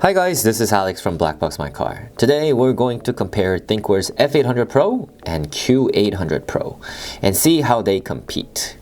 Hi guys, this is Alex from BlackboxMyCar. Today we're going to compare Thinkware's F800 PRO and Q800 PRO and see how they compete.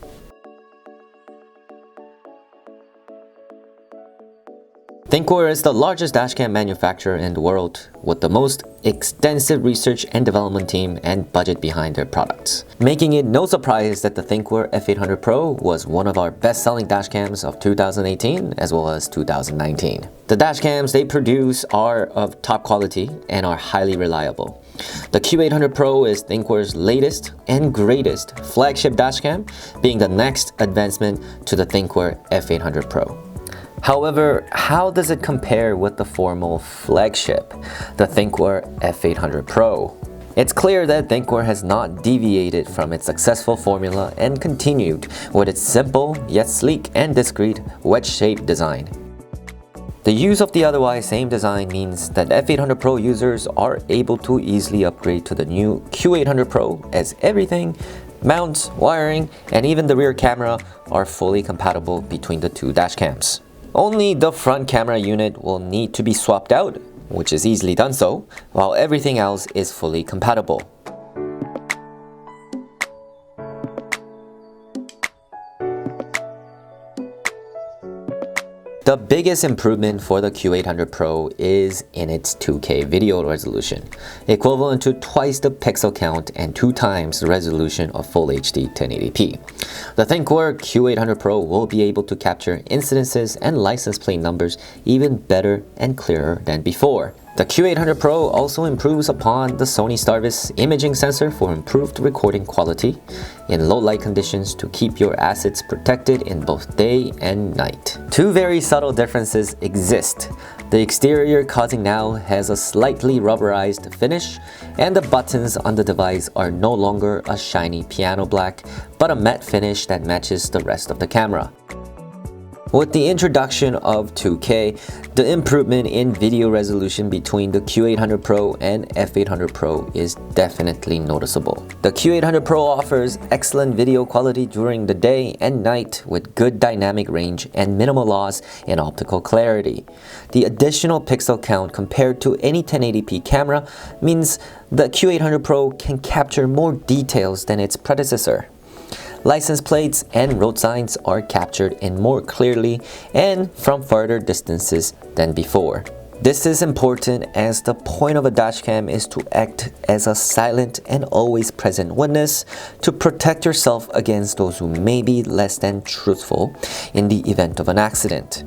Thinkware is the largest dashcam manufacturer in the world with the most extensive research and development team and budget behind their products, making it no surprise that the Thinkware F800 PRO was one of our best-selling dashcams of 2018 as well as 2019. The dashcams they produce are of top quality and are highly reliable. The Q800 PRO is Thinkware's latest and greatest flagship dashcam, being the next advancement to the Thinkware F800 PRO. However, how does it compare with the formal flagship, the Thinkware F800 PRO? It's clear that Thinkware has not deviated from its successful formula and continued with its simple yet sleek and discreet wedge-shaped design. The use of the otherwise same design means that F800 PRO users are able to easily upgrade to the new Q800 PRO, as everything, mounts, wiring, and even the rear camera are fully compatible between the two dashcams. Only the front camera unit will need to be swapped out, which is easily done so, while everything else is fully compatible. The biggest improvement for the Q800 PRO is in its 2K video resolution, equivalent to twice the pixel count and 2 times the resolution of Full HD 1080p. The Thinkware Q800 PRO will be able to capture incidences and license plate numbers even better and clearer than before. The Q800 PRO also improves upon the Sony Starvis imaging sensor for improved recording quality in low light conditions to keep your assets protected in both day and night. Two very subtle differences exist. The exterior causing now has a slightly rubberized finish, and the buttons on the device are no longer a shiny piano black, but a matte finish that matches the rest of the camera. With the introduction of 2K, the improvement in video resolution between the Q800 PRO and F800 PRO is definitely noticeable. The Q800 PRO offers excellent video quality during the day and night with good dynamic range and minimal loss in optical clarity. The additional pixel count compared to any 1080p camera means the Q800 PRO can capture more details than its predecessor. License plates and road signs are captured in more clearly and from farther distances than before. This is important as the point of a dashcam is to act as a silent and always present witness to protect yourself against those who may be less than truthful in the event of an accident.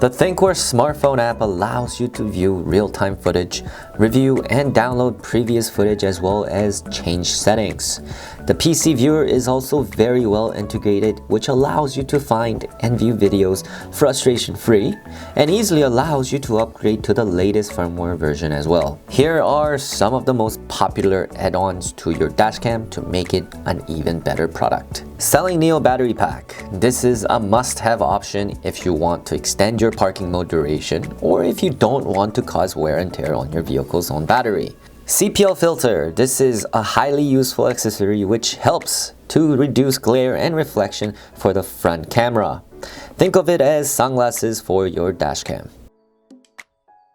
The Thinkware smartphone app allows you to view real-time footage, review and download previous footage as well as change settings. The PC viewer is also very well integrated, which allows you to find and view videos frustration-free and easily allows you to upgrade to the latest firmware version as well. Here are some of the most popular add-ons to your dashcam to make it an even better product. Selling Neo battery pack. This is a must-have option if you want to extend your parking mode duration or if you don't want to cause wear and tear on your vehicle's own battery. CPL filter. This is a highly useful accessory which helps to reduce glare and reflection for the front camera. Think of it as sunglasses for your dashcam.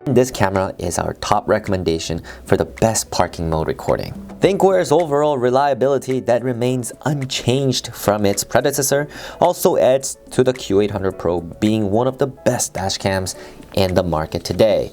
This camera is our top recommendation for the best parking mode recording. Thinkware's overall reliability that remains unchanged from its predecessor also adds to the Q800 PRO being one of the best dashcams in the market today.